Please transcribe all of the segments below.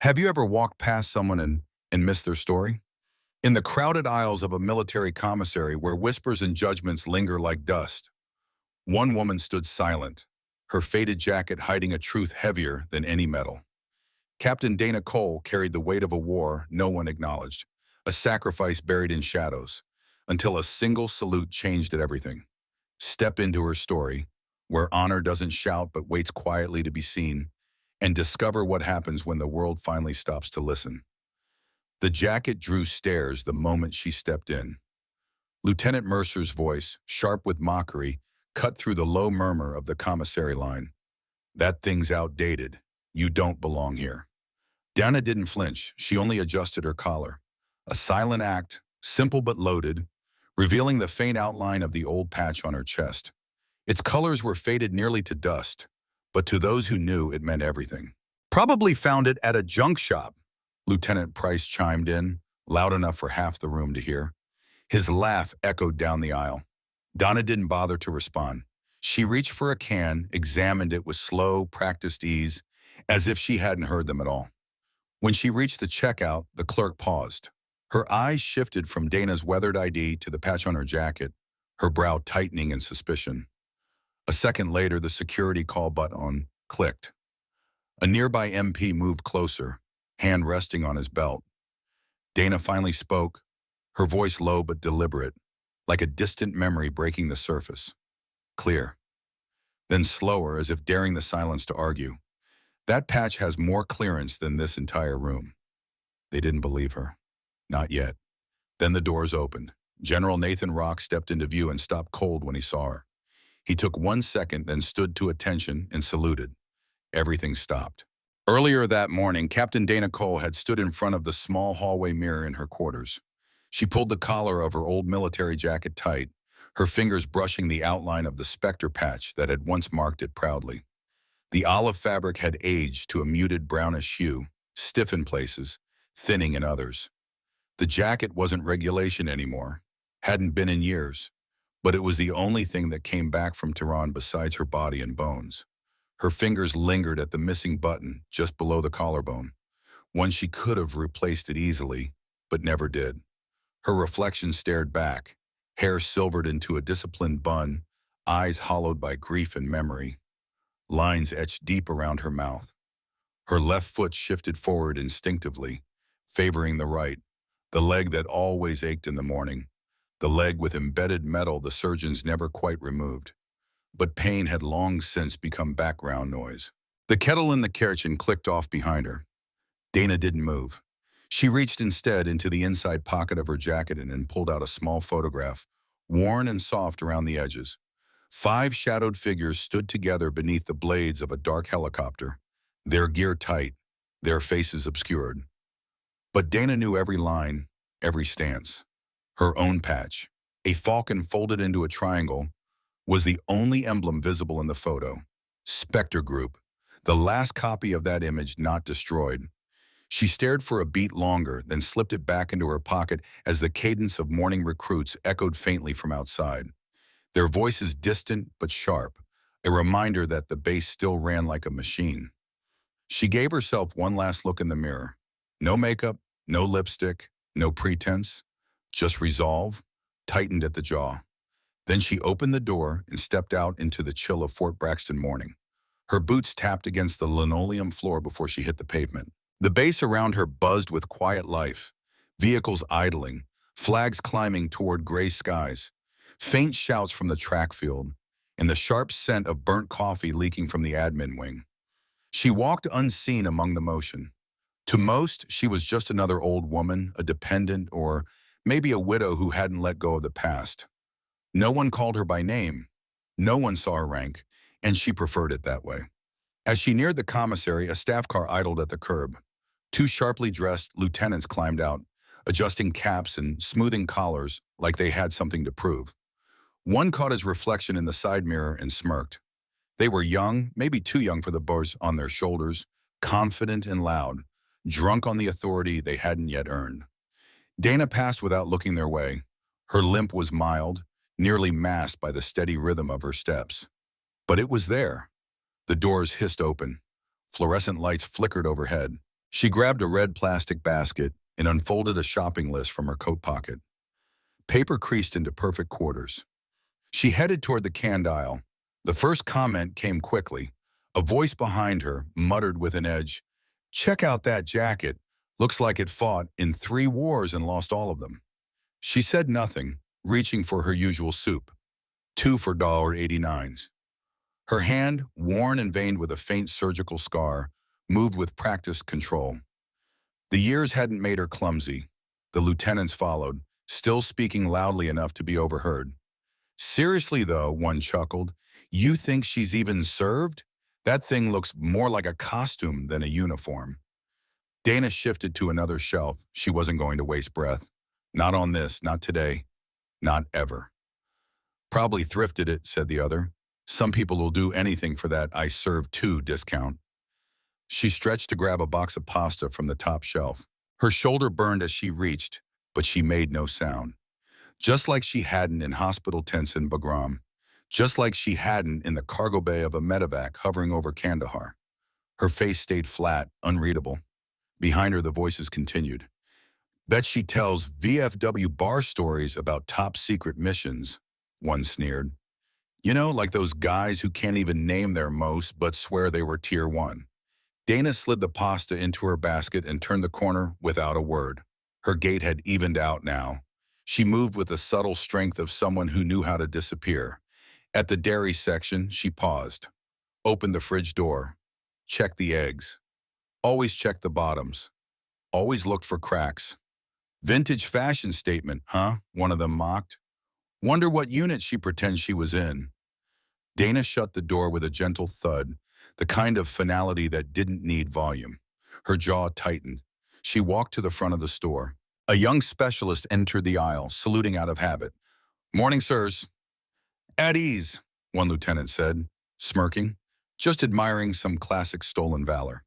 Have you ever walked past someone and missed their story? In the crowded aisles of a military commissary where whispers and judgments linger like dust, one woman stood silent, her faded jacket hiding a truth heavier than any metal. Captain Dana Cole carried the weight of a war no one acknowledged, a sacrifice buried in shadows, until a single salute changed everything. Step into her story, where honor doesn't shout but waits quietly to be seen, and discover what happens when the world finally stops to listen. The jacket drew stares the moment she stepped in. Lieutenant Mercer's voice, sharp with mockery, cut through the low murmur of the commissary line. That thing's outdated. You don't belong here. Dana didn't flinch. She only adjusted her collar. A silent act, simple but loaded, revealing the faint outline of the old patch on her chest. Its colors were faded nearly to dust, but to those who knew, it meant everything. Probably found it at a junk shop, Lieutenant Price chimed in, loud enough for half the room to hear. His laugh echoed down the aisle. Donna didn't bother to respond. She reached for a can, examined it with slow, practiced ease, as if she hadn't heard them at all. When she reached the checkout, the clerk paused. Her eyes shifted from Dana's weathered ID to the patch on her jacket, her brow tightening in suspicion. A second later, the security call button clicked. A nearby MP moved closer, hand resting on his belt. Dana finally spoke, her voice low but deliberate, like a distant memory breaking the surface. Clear. Then slower, as if daring the silence to argue. That patch has more clearance than this entire room. They didn't believe her. Not yet. Then the doors opened. General Nathan Rock stepped into view and stopped cold when he saw her. He took 1 second, then stood to attention and saluted. Everything stopped. Earlier that morning, Captain Dana Cole had stood in front of the small hallway mirror in her quarters. She pulled the collar of her old military jacket tight, her fingers brushing the outline of the Spectre patch that had once marked it proudly. The olive fabric had aged to a muted brownish hue, stiff in places, thinning in others. The jacket wasn't regulation anymore, hadn't been in years, but it was the only thing that came back from Tehran besides her body and bones. Her fingers lingered at the missing button just below the collarbone, one she could have replaced it easily, but never did. Her reflection stared back, hair silvered into a disciplined bun, eyes hollowed by grief and memory, lines etched deep around her mouth. Her left foot shifted forward instinctively, favoring the right, the leg that always ached in the morning, the leg with embedded metal the surgeons never quite removed. But pain had long since become background noise. The kettle in the kitchen clicked off behind her. Dana didn't move. She reached instead into the inside pocket of her jacket and pulled out a small photograph, worn and soft around the edges. 5 shadowed figures stood together beneath the blades of a dark helicopter, their gear tight, their faces obscured. But Dana knew every line, every stance. Her own patch, a falcon folded into a triangle, was the only emblem visible in the photo. Spectre Group, the last copy of that image not destroyed. She stared for a beat longer, then slipped it back into her pocket as the cadence of morning recruits echoed faintly from outside. Their voices distant but sharp, a reminder that the base still ran like a machine. She gave herself one last look in the mirror. No makeup, no lipstick, no pretense, just resolve, tightened at the jaw. Then she opened the door and stepped out into the chill of Fort Braxton morning. Her boots tapped against the linoleum floor before she hit the pavement. The base around her buzzed with quiet life, vehicles idling, flags climbing toward gray skies, faint shouts from the track field, and the sharp scent of burnt coffee leaking from the admin wing. She walked unseen among the motion. To most, she was just another old woman, a dependent, or maybe a widow who hadn't let go of the past. No one called her by name. No one saw her rank, and she preferred it that way. As she neared the commissary, a staff car idled at the curb. 2 sharply dressed lieutenants climbed out, adjusting caps and smoothing collars like they had something to prove. One caught his reflection in the side mirror and smirked. They were young, maybe too young for the bars on their shoulders, confident and loud, drunk on the authority they hadn't yet earned. Dana passed without looking their way. Her limp was mild, nearly masked by the steady rhythm of her steps. But it was there. The doors hissed open. Fluorescent lights flickered overhead. She grabbed a red plastic basket and unfolded a shopping list from her coat pocket. Paper creased into perfect quarters. She headed toward the canned aisle. The first comment came quickly. A voice behind her muttered with an edge, "Check out that jacket. Looks like it fought in 3 wars and lost all of them." She said nothing, reaching for her usual soup. 2 for $1.89. Her hand, worn and veined with a faint surgical scar, moved with practiced control. The years hadn't made her clumsy. The lieutenants followed, still speaking loudly enough to be overheard. "Seriously, though," one chuckled, "you think she's even served? That thing looks more like a costume than a uniform." Dana shifted to another shelf. She wasn't going to waste breath. Not on this, not today, not ever. "Probably thrifted it," said the other. "Some people will do anything for that 'I serve too' discount." She stretched to grab a box of pasta from the top shelf. Her shoulder burned as she reached, but she made no sound. Just like she hadn't in hospital tents in Bagram. Just like she hadn't in the cargo bay of a medevac hovering over Kandahar. Her face stayed flat, unreadable. Behind her, the voices continued. "Bet she tells VFW bar stories about top-secret missions," one sneered. "You know, like those guys who can't even name their most but swear they were Tier 1. Dana slid the pasta into her basket and turned the corner without a word. Her gait had evened out now. She moved with the subtle strength of someone who knew how to disappear. At the dairy section, she paused. Opened the fridge door. Checked the eggs. Always checked the bottoms. Always looked for cracks. "Vintage fashion statement, huh?" one of them mocked. "Wonder what unit she pretends she was in." Dana shut the door with a gentle thud, the kind of finality that didn't need volume. Her jaw tightened. She walked to the front of the store. A young specialist entered the aisle, saluting out of habit. "Morning, sirs." "At ease," one lieutenant said, smirking, just admiring some classic stolen valor.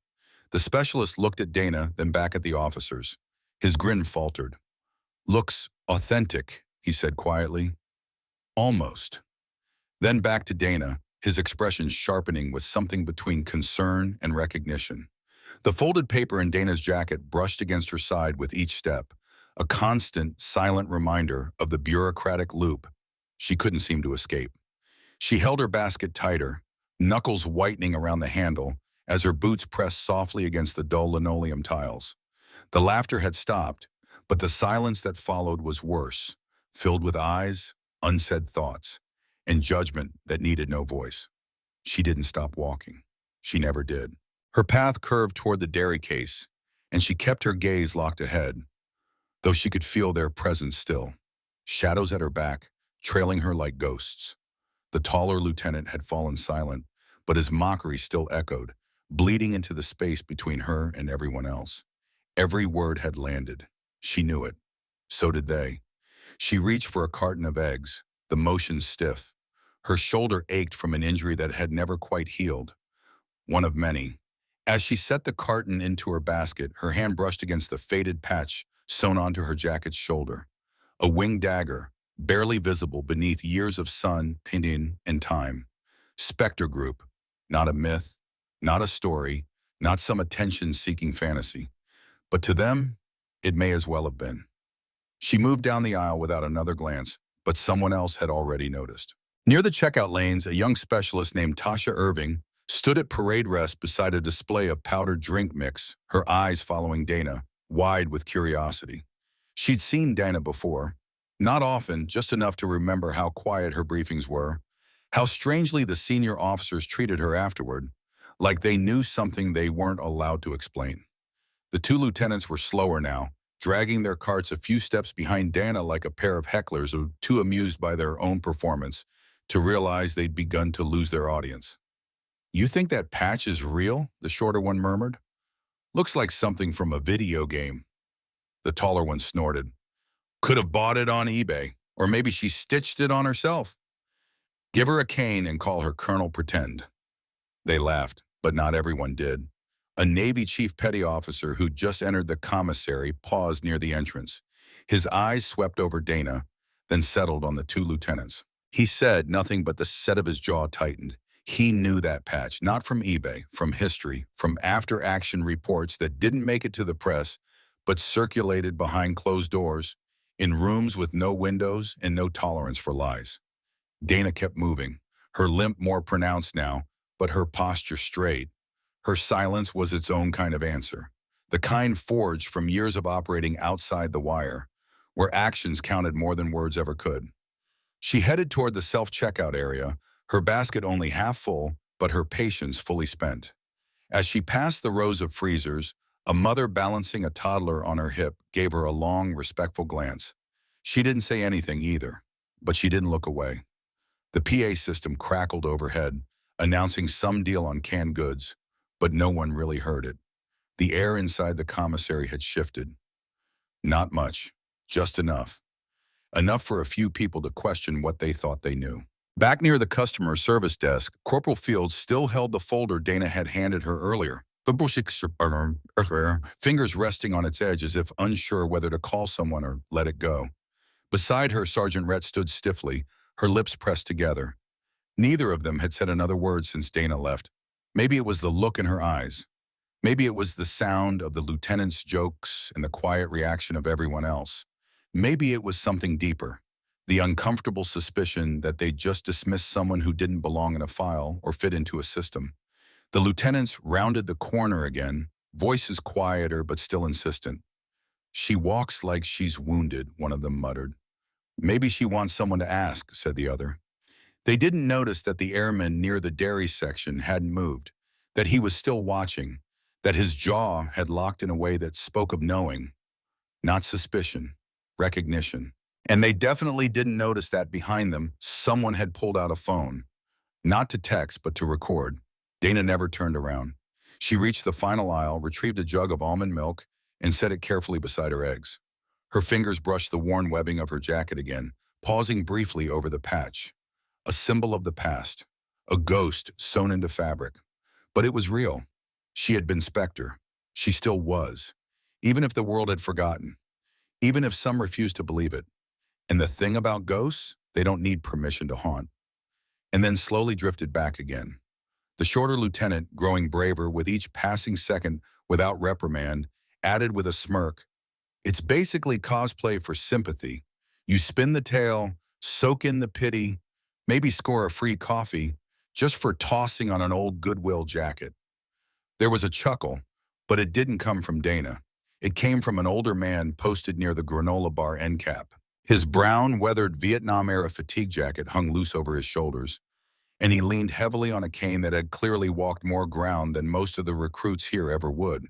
The specialist looked at Dana, then back at the officers. His grin faltered. "Looks authentic," he said quietly. "Almost." Then back to Dana, his expression sharpening with something between concern and recognition. The folded paper in Dana's jacket brushed against her side with each step, a constant, silent reminder of the bureaucratic loop she couldn't seem to escape. She held her basket tighter, knuckles whitening around the handle as her boots pressed softly against the dull linoleum tiles. The laughter had stopped, but the silence that followed was worse, filled with eyes, unsaid thoughts, and judgment that needed no voice. She didn't stop walking. She never did. Her path curved toward the dairy case, and she kept her gaze locked ahead, though she could feel their presence still. Shadows at her back, trailing her like ghosts. The taller lieutenant had fallen silent, but his mockery still echoed, bleeding into the space between her and everyone else. Every word had landed. She knew it. So did they. She reached for a carton of eggs, the motion stiff. Her shoulder ached from an injury that had never quite healed. One of many. As she set the carton into her basket, her hand brushed against the faded patch sewn onto her jacket's shoulder. A winged dagger, barely visible beneath years of sun, painting, and time. Spectre group. Not a myth, not a story, not some attention-seeking fantasy. But to them, it may as well have been. She moved down the aisle without another glance, but someone else had already noticed. Near the checkout lanes, a young specialist named Tasha Irving stood at parade rest beside a display of powdered drink mix, her eyes following Dana, wide with curiosity. She'd seen Dana before. Not often, just enough to remember how quiet her briefings were, how strangely the senior officers treated her afterward, like they knew something they weren't allowed to explain. The 2 lieutenants were slower now, dragging their carts a few steps behind Dana like a pair of hecklers too amused by their own performance to realize they'd begun to lose their audience. "You think that patch is real?" the shorter one murmured. "Looks like something from a video game." The taller one snorted. "Could have bought it on eBay, or maybe she stitched it on herself. Give her a cane and call her Colonel Pretend." They laughed, but not everyone did. A Navy chief petty officer who'd just entered the commissary paused near the entrance. His eyes swept over Dana, then settled on the 2 lieutenants. He said nothing, but the set of his jaw tightened. He knew that patch, not from eBay, from history, from after-action reports that didn't make it to the press, but circulated behind closed doors, in rooms with no windows and no tolerance for lies. Dana kept moving, her limp more pronounced now, but her posture straight. Her silence was its own kind of answer, the kind forged from years of operating outside the wire, where actions counted more than words ever could. She headed toward the self-checkout area, her basket only half full, but her patience fully spent. As she passed the rows of freezers, a mother balancing a toddler on her hip gave her a long, respectful glance. She didn't say anything either, but she didn't look away. The PA system crackled overhead, announcing some deal on canned goods, but no one really heard it. The air inside the commissary had shifted. Not much, just enough. Enough for a few people to question what they thought they knew. Back near the customer service desk, Corporal Fields still held the folder Dana had handed her earlier, fingers resting on its edge as if unsure whether to call someone or let it go. Beside her, Sergeant Rhett stood stiffly, her lips pressed together. Neither of them had said another word since Dana left. Maybe it was the look in her eyes. Maybe it was the sound of the lieutenant's jokes and the quiet reaction of everyone else. Maybe it was something deeper, the uncomfortable suspicion that they'd just dismissed someone who didn't belong in a file or fit into a system. The lieutenants rounded the corner again, voices quieter but still insistent. "She walks like she's wounded," one of them muttered. "Maybe she wants someone to ask," said the other. They didn't notice that the airman near the dairy section hadn't moved, that he was still watching, that his jaw had locked in a way that spoke of knowing, not suspicion, recognition. And they definitely didn't notice that behind them, someone had pulled out a phone, not to text, but to record. Dana never turned around. She reached the final aisle, retrieved a jug of almond milk, and set it carefully beside her eggs. Her fingers brushed the worn webbing of her jacket again, pausing briefly over the patch. A symbol of the past, a ghost sewn into fabric. But it was real. She had been Spectre. She still was, even if the world had forgotten, even if some refused to believe it. And the thing about ghosts, they don't need permission to haunt. And then slowly drifted back again. The shorter lieutenant, growing braver with each passing second without reprimand, added with a smirk, "It's basically cosplay for sympathy. You spin the tale, soak in the pity, maybe score a free coffee, just for tossing on an old Goodwill jacket." There was a chuckle, but it didn't come from Dana. It came from an older man posted near the granola bar end cap. His brown, weathered Vietnam-era fatigue jacket hung loose over his shoulders, and he leaned heavily on a cane that had clearly walked more ground than most of the recruits here ever would.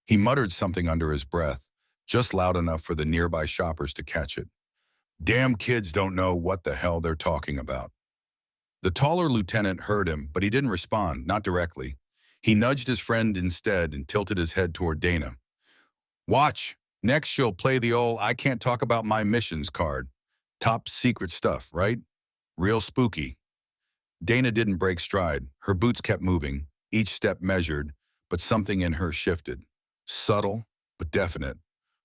He muttered something under his breath, just loud enough for the nearby shoppers to catch it. "Damn kids don't know what the hell they're talking about." The taller lieutenant heard him, but he didn't respond, not directly. He nudged his friend instead and tilted his head toward Dana. "Watch. Next she'll play the old 'I can't talk about my missions' card. Top secret stuff, right? Real spooky." Dana didn't break stride. Her boots kept moving, each step measured, but something in her shifted. Subtle, but definite.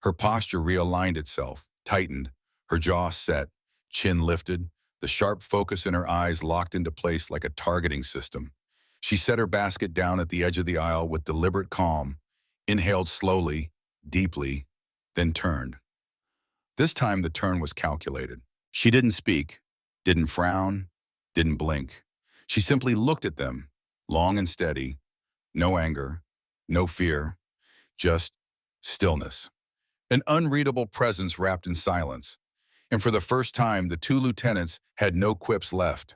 Her posture realigned itself, tightened, her jaw set, chin lifted, the sharp focus in her eyes locked into place like a targeting system. She set her basket down at the edge of the aisle with deliberate calm, inhaled slowly, deeply, then turned. This time the turn was calculated. She didn't speak, didn't frown, didn't blink. She simply looked at them, long and steady, no anger, no fear, just stillness. An unreadable presence wrapped in silence. And for the first time, the two lieutenants had no quips left.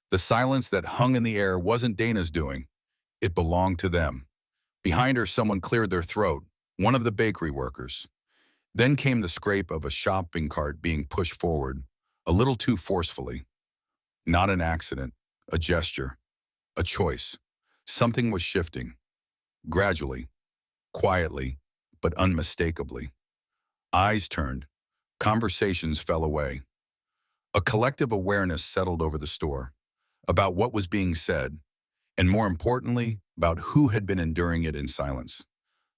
The silence that hung in the air wasn't Dana's doing. It belonged to them. Behind her, someone cleared their throat, one of the bakery workers. Then came the scrape of a shopping cart being pushed forward, a little too forcefully. Not an accident, a gesture, a choice. Something was shifting. Gradually, quietly, but unmistakably. Eyes turned. Conversations fell away. A collective awareness settled over the store, about what was being said, and more importantly, about who had been enduring it in silence.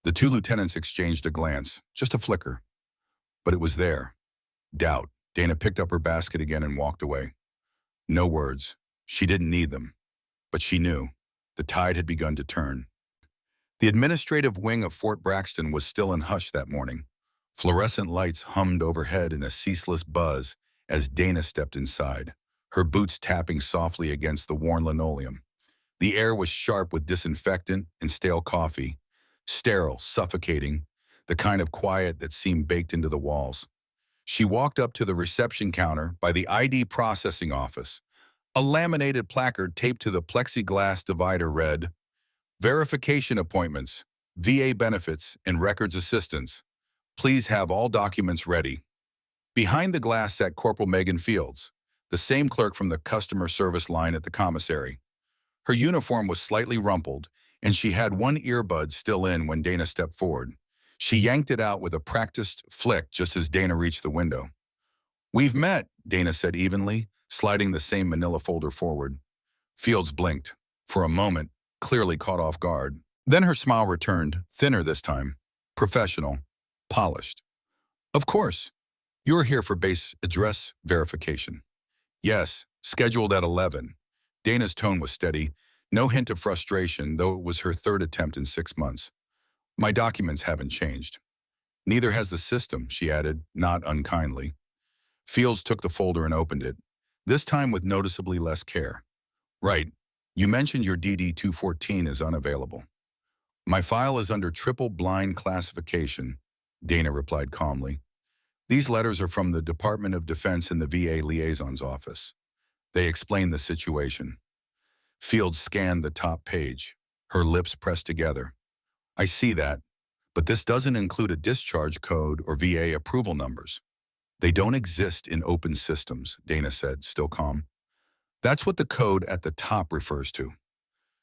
The two lieutenants exchanged a glance, just a flicker. But it was there. Doubt. Dana picked up her basket again and walked away. No words. She didn't need them. But she knew. The tide had begun to turn. The administrative wing of Fort Braxton was still in hush that morning. Fluorescent lights hummed overhead in a ceaseless buzz as Dana stepped inside, her boots tapping softly against the worn linoleum. The air was sharp with disinfectant and stale coffee, sterile, suffocating, the kind of quiet that seemed baked into the walls. She walked up to the reception counter by the ID processing office. A laminated placard taped to the plexiglass divider read, "Verification appointments, VA benefits, and records assistance. Please have all documents ready." Behind the glass sat Corporal Megan Fields, the same clerk from the customer service line at the commissary. Her uniform was slightly rumpled, and she had one earbud still in when Dana stepped forward. She yanked it out with a practiced flick just as Dana reached the window. "We've met," Dana said evenly, sliding the same manila folder forward. Fields blinked, for a moment, clearly caught off guard. Then her smile returned, thinner this time, professional, polished. "Of course. You're here for base address verification." "Yes, scheduled at 11. Dana's tone was steady, no hint of frustration, though it was her third attempt in 6 months. "My documents haven't changed." "Neither has the system," she added, not unkindly. Fields took the folder and opened it, this time with noticeably less care. "Right. You mentioned your DD-214 is unavailable." "My file is under triple blind classification," Dana replied calmly. "These letters are from the Department of Defense and the VA Liaison's office. They explain the situation." Fields scanned the top page, her lips pressed together. "I see that, but this doesn't include a discharge code or VA approval numbers." "They don't exist in open systems," Dana said, still calm. "That's what the code at the top refers to.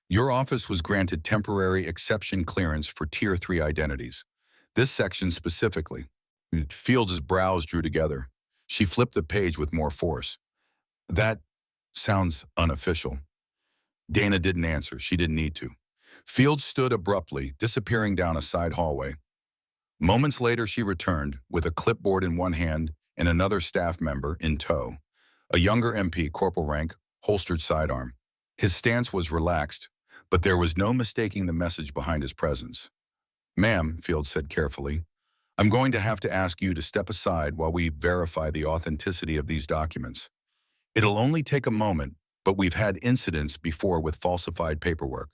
Your office was granted temporary exception clearance for Tier 3 identities. This section specifically." Fields' brows drew together. She flipped the page with more force. "That sounds unofficial." Dana didn't answer. She didn't need to. Fields stood abruptly, disappearing down a side hallway. Moments later, she returned, with a clipboard in one hand and another staff member in tow. A younger MP, corporal rank, holstered sidearm. His stance was relaxed, but there was no mistaking the message behind his presence. "Ma'am," Fields said carefully, "I'm going to have to ask you to step aside while we verify the authenticity of these documents. It'll only take a moment, but we've had incidents before with falsified paperwork."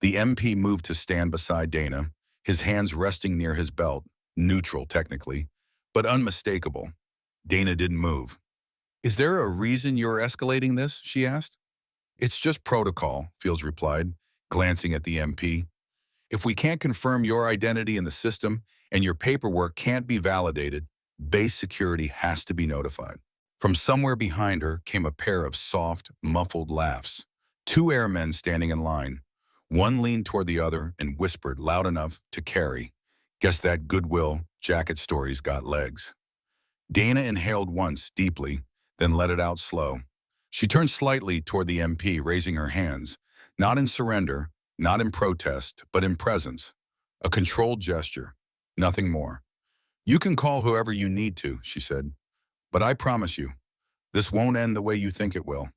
The MP moved to stand beside Dana, his hands resting near his belt, neutral technically, but unmistakable. Dana didn't move. "Is there a reason you're escalating this?" she asked. "It's just protocol," Fields replied, glancing at the MP. "If we can't confirm your identity in the system and your paperwork can't be validated, base security has to be notified." From somewhere behind her came a pair of soft, muffled laughs. Two airmen standing in line. One leaned toward the other and whispered loud enough to carry, "Guess that Goodwill jacket story's got legs." Dana inhaled once, deeply, then let it out slow. She turned slightly toward the MP, raising her hands, not in surrender, not in protest, but in presence. A controlled gesture, nothing more. "You can call whoever you need to," she said, "but I promise you, this won't end the way you think it will."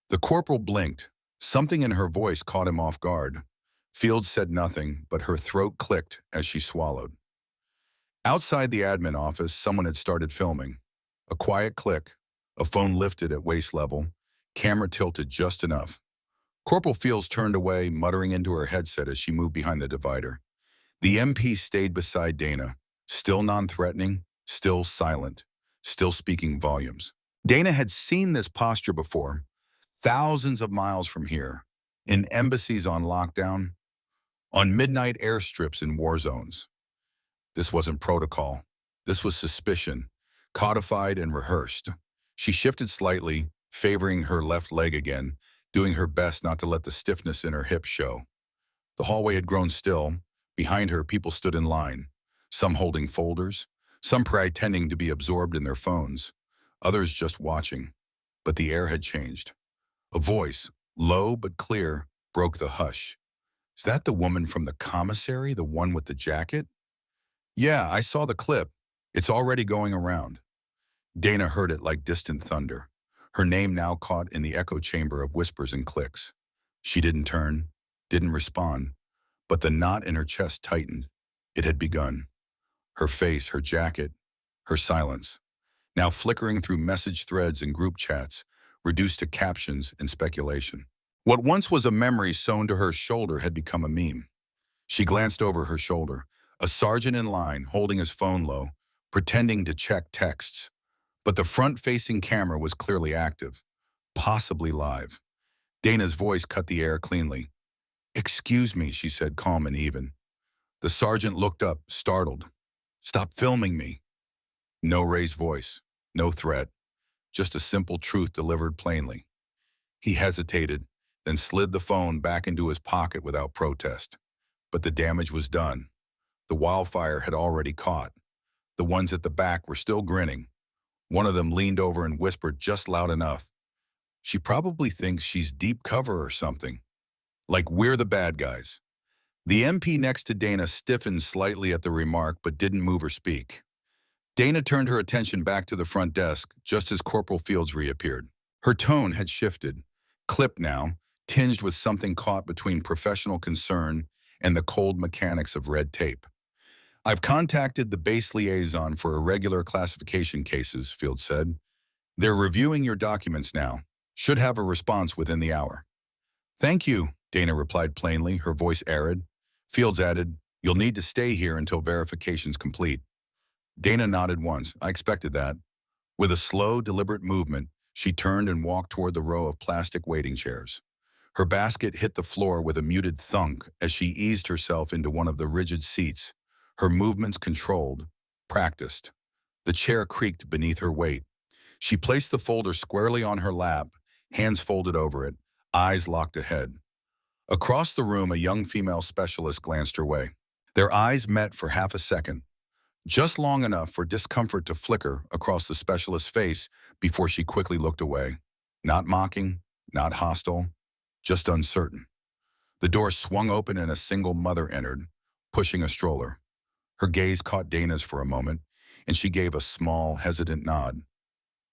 The corporal blinked. Something in her voice caught him off guard. Fields said nothing, but her throat clicked as she swallowed. Outside the admin office, someone had started filming. A quiet click, a phone lifted at waist level, camera tilted just enough. Corporal Fields turned away, muttering into her headset as she moved behind the divider. The MP stayed beside Dana, still non-threatening, still silent, still speaking volumes. Dana had seen this posture before, thousands of miles from here, in embassies on lockdown, on midnight airstrips in war zones. This wasn't protocol. This was suspicion, codified and rehearsed. She shifted slightly, favoring her left leg again, doing her best not to let the stiffness in her hips show. The hallway had grown still. Behind her, people stood in line, some holding folders, some pretending to be absorbed in their phones, others just watching. But the air had changed. A voice, low but clear, broke the hush. "Is that the woman from the commissary, the one with the jacket?" "Yeah, I saw the clip. It's already going around." Dana heard it like distant thunder, her name now caught in the echo chamber of whispers and clicks. She didn't turn, didn't respond, but the knot in her chest tightened. It had begun. Her face, her jacket, her silence, now flickering through message threads and group chats, reduced to captions and speculation. What once was a memory sewn to her shoulder had become a meme. She glanced over her shoulder, a sergeant in line holding his phone low, pretending to check texts. But the front-facing camera was clearly active, possibly live. Dana's voice cut the air cleanly. "Excuse me," she said, calm and even. The sergeant looked up, startled. "Stop filming me." No raised voice, no threat, just a simple truth delivered plainly. He hesitated, then slid the phone back into his pocket without protest. But the damage was done. The wildfire had already caught. The ones at the back were still grinning. One of them leaned over and whispered just loud enough. "She probably thinks she's deep cover or something. Like we're the bad guys." The MP next to Dana stiffened slightly at the remark but didn't move or speak. Dana turned her attention back to the front desk just as Corporal Fields reappeared. Her tone had shifted, clipped now, tinged with something caught between professional concern and the cold mechanics of red tape. "I've contacted the base liaison for irregular classification cases," Fields said. "They're reviewing your documents now. Should have a response within the hour." "Thank you," Dana replied plainly, her voice arid. Fields added, "You'll need to stay here until verification's complete." Dana nodded once. "I expected that." With a slow, deliberate movement, she turned and walked toward the row of plastic waiting chairs. Her basket hit the floor with a muted thunk as she eased herself into one of the rigid seats, her movements controlled, practiced. The chair creaked beneath her weight. She placed the folder squarely on her lap, hands folded over it, eyes locked ahead. Across the room, a young female specialist glanced her way. Their eyes met for half a second, just long enough for discomfort to flicker across the specialist's face before she quickly looked away. Not mocking, not hostile, just uncertain. The door swung open and a single mother entered, pushing a stroller. Her gaze caught Dana's for a moment, and she gave a small, hesitant nod.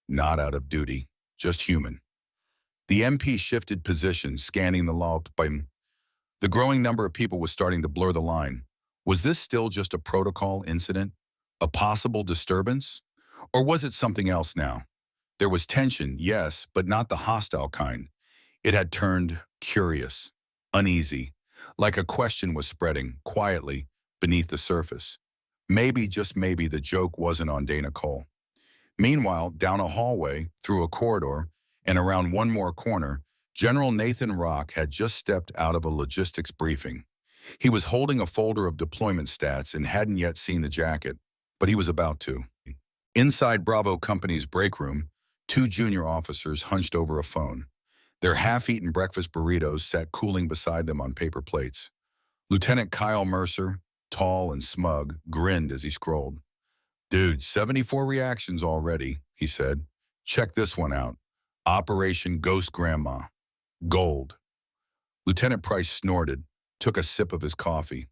Not out of duty, just human. The MP shifted positions, scanning the lot. The growing number of people was starting to blur the line. Was this still just a protocol incident? A possible disturbance? Or was it something else now? There was tension, yes, but not the hostile kind. It had turned curious, uneasy, like a question was spreading, quietly, beneath the surface. Maybe, just maybe, the joke wasn't on Dana Cole. Meanwhile, down a hallway, through a corridor, and around one more corner, General Nathan Rock had just stepped out of a logistics briefing. He was holding a folder of deployment stats and hadn't yet seen the jacket, but he was about to. Inside Bravo Company's break room, two junior officers hunched over a phone. Their half-eaten breakfast burritos sat cooling beside them on paper plates. Lieutenant Kyle Mercer, tall and smug, grinned as he scrolled. "Dude, 74 reactions already," he said. "Check this one out. Operation Ghost Grandma. Gold." Lieutenant Price snorted, took a sip of his coffee.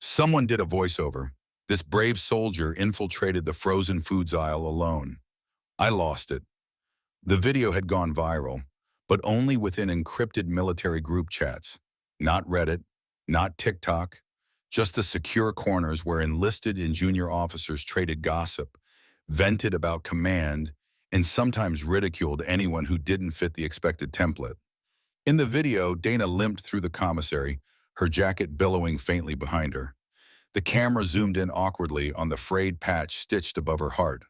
Someone did a voiceover. "This brave soldier infiltrated the frozen foods aisle alone. I lost it." The video had gone viral, but only within encrypted military group chats. Not Reddit, not TikTok, just the secure corners where enlisted and junior officers traded gossip, vented about command, and sometimes ridiculed anyone who didn't fit the expected template. In the video, Dana limped through the commissary, her jacket billowing faintly behind her. The camera zoomed in awkwardly on the frayed patch stitched above her heart.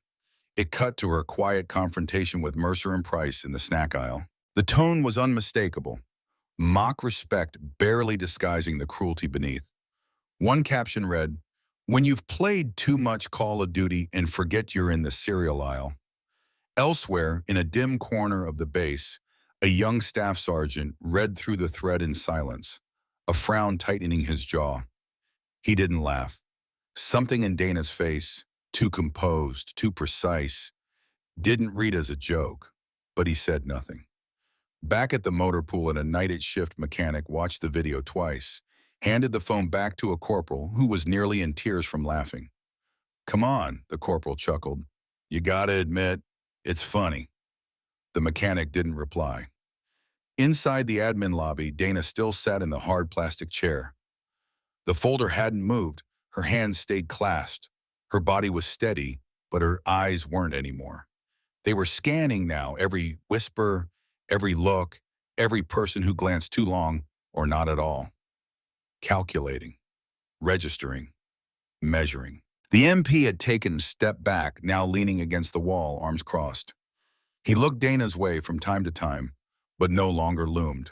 It cut to her quiet confrontation with Mercer and Price in the snack aisle. The tone was unmistakable, mock respect barely disguising the cruelty beneath. One caption read, "When you've played too much Call of Duty and forget you're in the cereal aisle." Elsewhere, in a dim corner of the base, a young staff sergeant read through the thread in silence, a frown tightening his jaw. He didn't laugh. Something in Dana's face, too composed, too precise, didn't read as a joke, but he said nothing. Back at the motor pool, a night shift mechanic watched the video twice, handed the phone back to a corporal who was nearly in tears from laughing. "Come on," the corporal chuckled. "You gotta admit, it's funny." The mechanic didn't reply. Inside the admin lobby, Dana still sat in the hard plastic chair. The folder hadn't moved. Her hands stayed clasped. Her body was steady, but her eyes weren't anymore. They were scanning now, every whisper, every look, every person who glanced too long or not at all. Calculating, registering, measuring. The MP had taken a step back, now leaning against the wall, arms crossed. He looked Dana's way from time to time, but no longer loomed.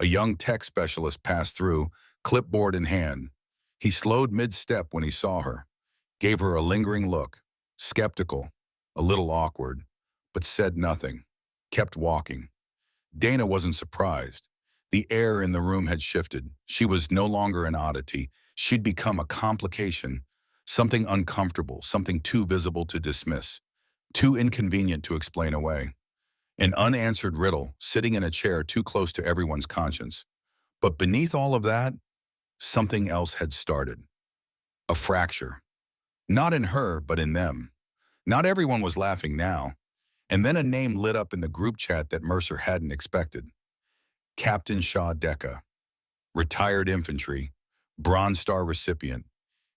A young tech specialist passed through, clipboard in hand. He slowed mid-step when he saw her, gave her a lingering look, skeptical, a little awkward, but said nothing, kept walking. Dana wasn't surprised. The air in the room had shifted. She was no longer an oddity. She'd become a complication, something uncomfortable, something too visible to dismiss, too inconvenient to explain away. An unanswered riddle, sitting in a chair too close to everyone's conscience. But beneath all of that, something else had started. A fracture. Not in her, but in them. Not everyone was laughing now. And then a name lit up in the group chat that Mercer hadn't expected. Captain Shaw Decca. Retired infantry. Bronze Star recipient.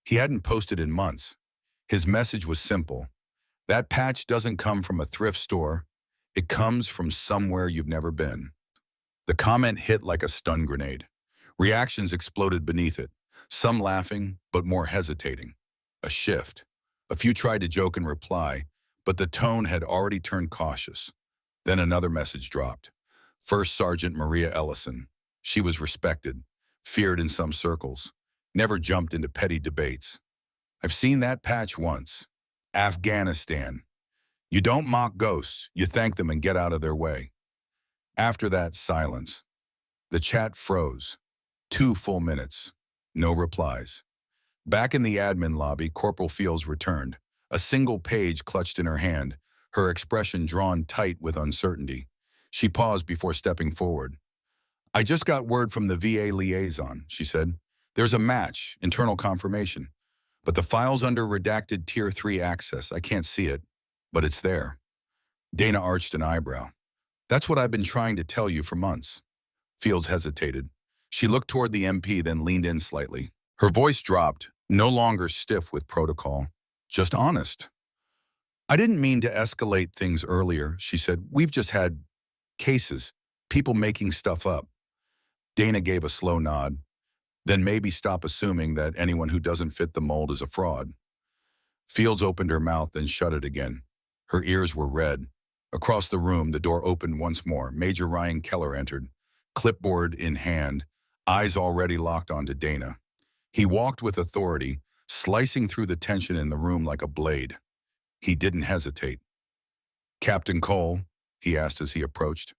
He hadn't posted in months. His message was simple. That patch doesn't come from a thrift store. It comes from somewhere you've never been. The comment hit like a stun grenade. Reactions exploded beneath it. Some laughing, but more hesitating. A shift. A few tried to joke and reply, but the tone had already turned cautious. Then another message dropped. First Sergeant Maria Ellison. She was respected, feared in some circles, never jumped into petty debates. I've seen that patch once. Afghanistan. You don't mock ghosts, you thank them and get out of their way. After that, silence. The chat froze. 2 full minutes. No replies. Back in the admin lobby, Corporal Fields returned, a single page clutched in her hand, her expression drawn tight with uncertainty. She paused before stepping forward. I just got word from the VA liaison, she said. There's a match, internal confirmation. But the file's under redacted Tier 3 access. I can't see it, but it's there. Dana arched an eyebrow. That's what I've been trying to tell you for months. Fields hesitated. She looked toward the MP, then leaned in slightly. Her voice dropped, no longer stiff with protocol, just honest. I didn't mean to escalate things earlier, she said. We've just had cases, people making stuff up. Dana gave a slow nod. Then maybe stop assuming that anyone who doesn't fit the mold is a fraud. Fields opened her mouth, then shut it again. Her ears were red. Across the room, the door opened once more. Major Ryan Keller entered, clipboard in hand, eyes already locked onto Dana. He walked with authority, slicing through the tension in the room like a blade. He didn't hesitate. Captain Cole, he asked as he approached.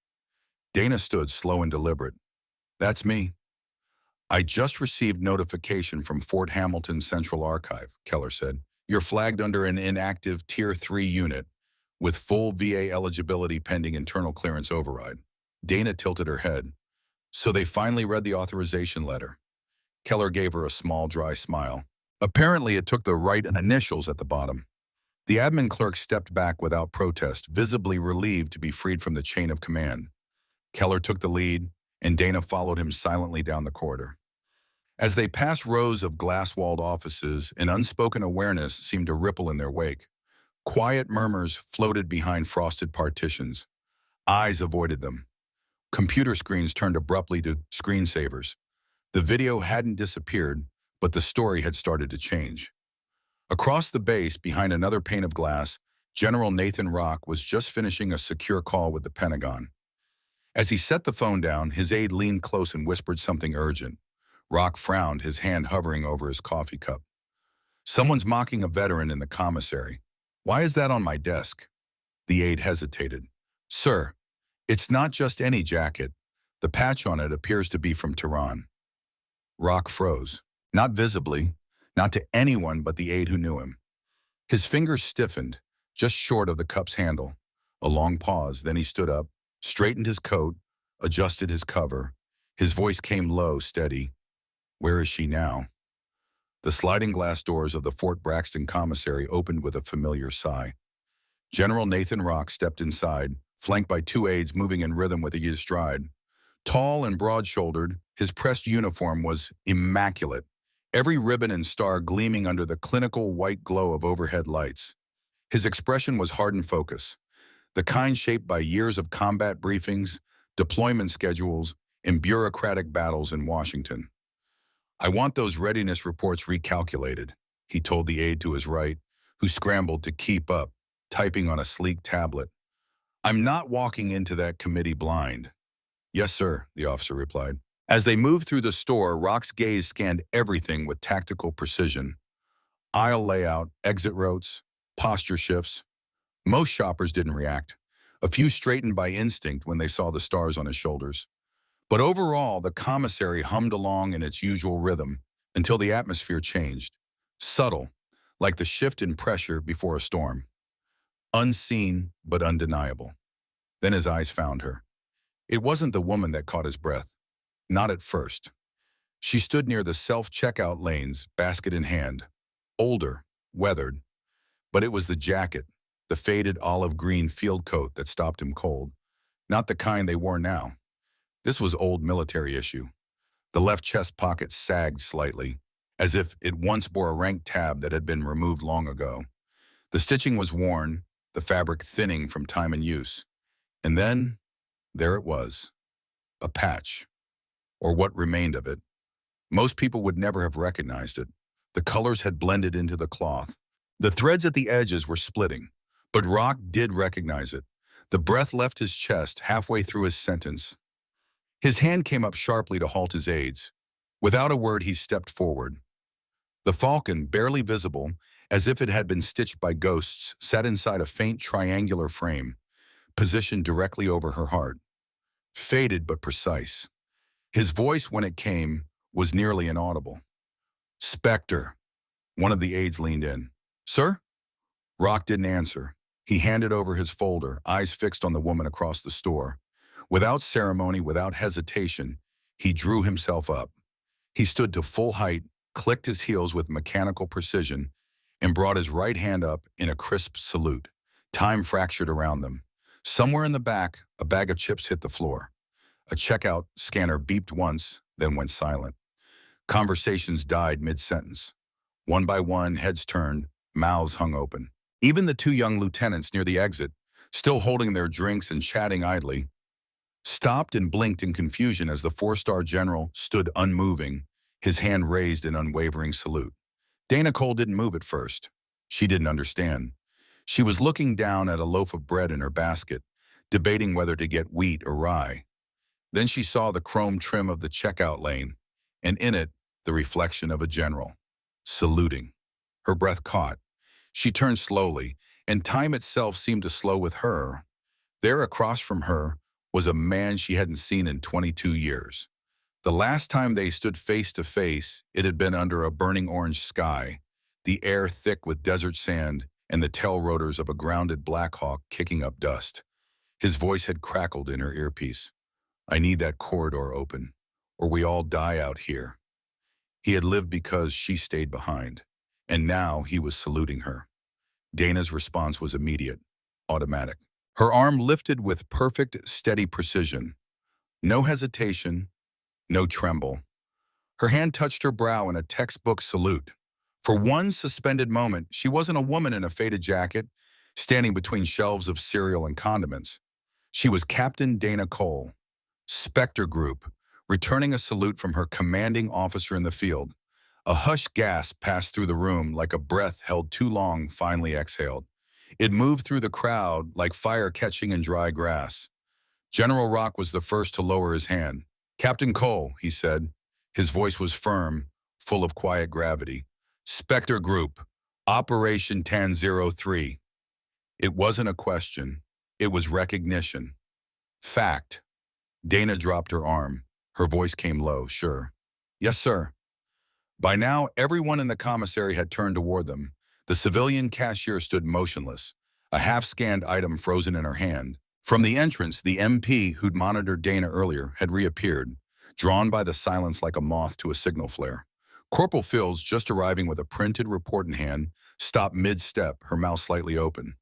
Dana stood slow and deliberate. That's me. I just received notification from Fort Hamilton Central Archive, Keller said. You're flagged under an inactive Tier 3 unit with full VA eligibility pending internal clearance override. Dana tilted her head. So they finally read the authorization letter. Keller gave her a small, dry smile. Apparently, it took the right initials at the bottom. The admin clerk stepped back without protest, visibly relieved to be freed from the chain of command. Keller took the lead, and Dana followed him silently down the corridor. As they passed rows of glass-walled offices, an unspoken awareness seemed to ripple in their wake. Quiet murmurs floated behind frosted partitions. Eyes avoided them. Computer screens turned abruptly to screensavers. The video hadn't disappeared, but the story had started to change. Across the base, behind another pane of glass, General Nathan Rock was just finishing a secure call with the Pentagon. As he set the phone down, his aide leaned close and whispered something urgent. Rock frowned, his hand hovering over his coffee cup. Someone's mocking a veteran in the commissary. Why is that on my desk? The aide hesitated. Sir, it's not just any jacket. The patch on it appears to be from Tehran. Rock froze. Not visibly, not to anyone but the aide who knew him. His fingers stiffened, just short of the cup's handle. A long pause, then he stood up, straightened his coat, adjusted his cover. His voice came low, steady. Where is she now? The sliding glass doors of the Fort Braxton commissary opened with a familiar sigh. General Nathan Rock stepped inside, flanked by 2 aides moving in rhythm with his stride. Tall and broad-shouldered, his pressed uniform was immaculate, every ribbon and star gleaming under the clinical white glow of overhead lights. His expression was hard and focused, the kind shaped by years of combat briefings, deployment schedules, and bureaucratic battles in Washington. "I want those readiness reports recalculated," he told the aide to his right, who scrambled to keep up, typing on a sleek tablet. "I'm not walking into that committee blind." "Yes, sir," the officer replied. As they moved through the store, Rock's gaze scanned everything with tactical precision. Aisle layout, exit routes, posture shifts. Most shoppers didn't react. A few straightened by instinct when they saw the stars on his shoulders. But overall, the commissary hummed along in its usual rhythm until the atmosphere changed. Subtle, like the shift in pressure before a storm. Unseen, but undeniable. Then his eyes found her. It wasn't the woman that caught his breath. Not at first. She stood near the self-checkout lanes, basket in hand. Older, weathered. But it was the jacket, the faded olive green field coat that stopped him cold. Not the kind they wore now. This was old military issue. The left chest pocket sagged slightly, as if it once bore a rank tab that had been removed long ago. The stitching was worn, the fabric thinning from time and use. And then, there it was. A patch. Or what remained of it. Most people would never have recognized it. The colors had blended into the cloth. The threads at the edges were splitting. But Rock did recognize it. The breath left his chest halfway through his sentence. His hand came up sharply to halt his aides. Without a word, he stepped forward. The falcon, barely visible, as if it had been stitched by ghosts, sat inside a faint triangular frame, positioned directly over her heart. Faded but precise. His voice, when it came, was nearly inaudible. "Spectre." One of the aides leaned in. "Sir?" Rock didn't answer. He handed over his folder, eyes fixed on the woman across the store. Without ceremony, without hesitation, he drew himself up. He stood to full height, clicked his heels with mechanical precision, and brought his right hand up in a crisp salute. Time fractured around them. Somewhere in the back, a bag of chips hit the floor. A checkout scanner beeped once, then went silent. Conversations died mid-sentence. One by one, heads turned, mouths hung open. Even the two young lieutenants near the exit, still holding their drinks and chatting idly, stopped and blinked in confusion as the four-star general stood unmoving, his hand raised in unwavering salute. Dana Cole didn't move at first. She didn't understand. She was looking down at a loaf of bread in her basket, debating whether to get wheat or rye. Then she saw the chrome trim of the checkout lane, and in it, the reflection of a general, saluting. Her breath caught. She turned slowly, and time itself seemed to slow with her. There across from her was a man she hadn't seen in 22 years. The last time they stood face to face, it had been under a burning orange sky, the air thick with desert sand and the tail rotors of a grounded Black Hawk kicking up dust. His voice had crackled in her earpiece. "I need that corridor open, or we all die out here." He had lived because she stayed behind, and now he was saluting her. Dana's response was immediate, automatic. Her arm lifted with perfect, steady precision. No hesitation, no tremble. Her hand touched her brow in a textbook salute. For one suspended moment, she wasn't a woman in a faded jacket, standing between shelves of cereal and condiments. She was Captain Dana Cole, Spectre Group, returning a salute from her commanding officer in the field. A hushed gasp passed through the room like a breath held too long finally exhaled. It moved through the crowd like fire catching in dry grass. General Rock was the first to lower his hand. "Captain Cole," he said. His voice was firm, full of quiet gravity. "Spectre Group, Operation 1003. It wasn't a question. It was recognition. Fact. Dana dropped her arm. Her voice came low, sure. "Yes, sir." By now, everyone in the commissary had turned toward them. The civilian cashier stood motionless, a half-scanned item frozen in her hand. From the entrance, the MP who'd monitored Dana earlier had reappeared, drawn by the silence like a moth to a signal flare. Corporal Fields, just arriving with a printed report in hand, stopped mid-step, her mouth slightly open.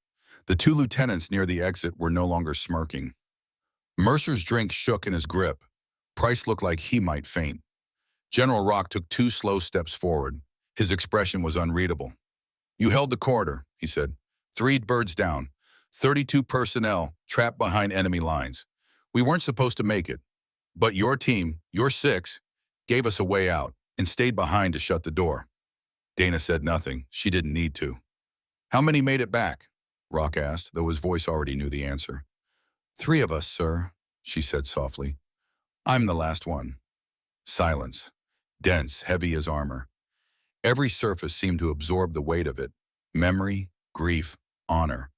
The two lieutenants near the exit were no longer smirking. Mercer's drink shook in his grip. Price looked like he might faint. General Rock took 2 slow steps forward. His expression was unreadable. "You held the corridor," he said. "3 birds down. 32 personnel trapped behind enemy lines. We weren't supposed to make it. But your team, your 6, gave us a way out and stayed behind to shut the door." Dana said nothing. She didn't need to. "How many made it back?" Rock asked, though his voice already knew the answer. "3 of us, sir," she said softly. "I'm the last one." Silence. Dense, heavy as armor. Every surface seemed to absorb the weight of it. Memory, grief, honor.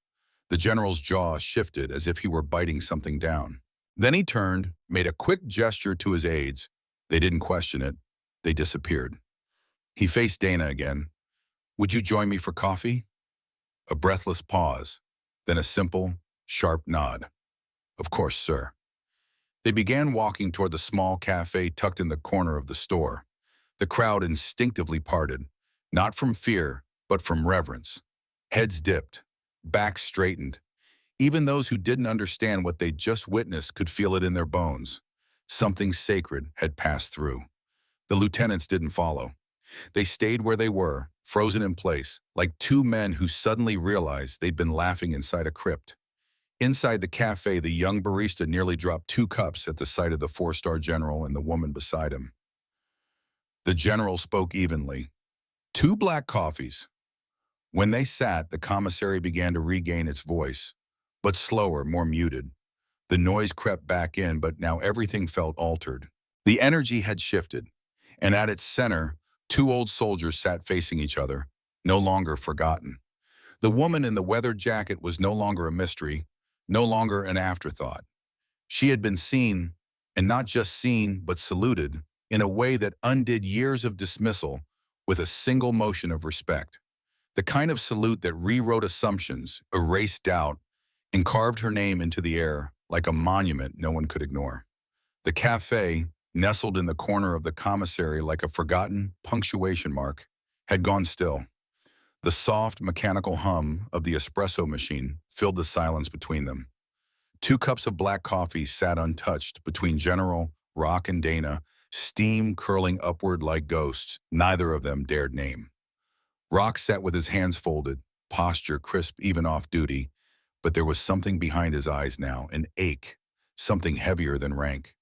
The general's jaw shifted as if he were biting something down. Then he turned, made a quick gesture to his aides. They didn't question it. They disappeared. He faced Dana again. "Would you join me for coffee?" A breathless pause, then a simple, sharp nod. "Of course, sir." They began walking toward the small cafe tucked in the corner of the store. The crowd instinctively parted, not from fear, but from reverence. Heads dipped, backs straightened. Even those who didn't understand what they'd just witnessed could feel it in their bones. Something sacred had passed through. The lieutenants didn't follow. They stayed where they were, frozen in place, like 2 men who suddenly realized they'd been laughing inside a crypt. Inside the cafe, the young barista nearly dropped 2 cups at the sight of the 4-star general and the woman beside him. The general spoke evenly. "2 black coffees." When they sat, the commissary began to regain its voice, but slower, more muted. The noise crept back in, but now everything felt altered. The energy had shifted, and at its center, 2 old soldiers sat facing each other, no longer forgotten. The woman in the weathered jacket was no longer a mystery, no longer an afterthought. She had been seen, and not just seen, but saluted, in a way that undid years of dismissal with a single motion of respect. The kind of salute that rewrote assumptions, erased doubt, and carved her name into the air like a monument no one could ignore. The cafe, nestled in the corner of the commissary like a forgotten punctuation mark, had gone still. The soft, mechanical hum of the espresso machine filled the silence between them. 2 cups of black coffee sat untouched between General, Rock, and Dana, steam curling upward like ghosts neither of them dared name. Rock sat with his hands folded, posture crisp even off duty, but there was something behind his eyes now, an ache, something heavier than rank.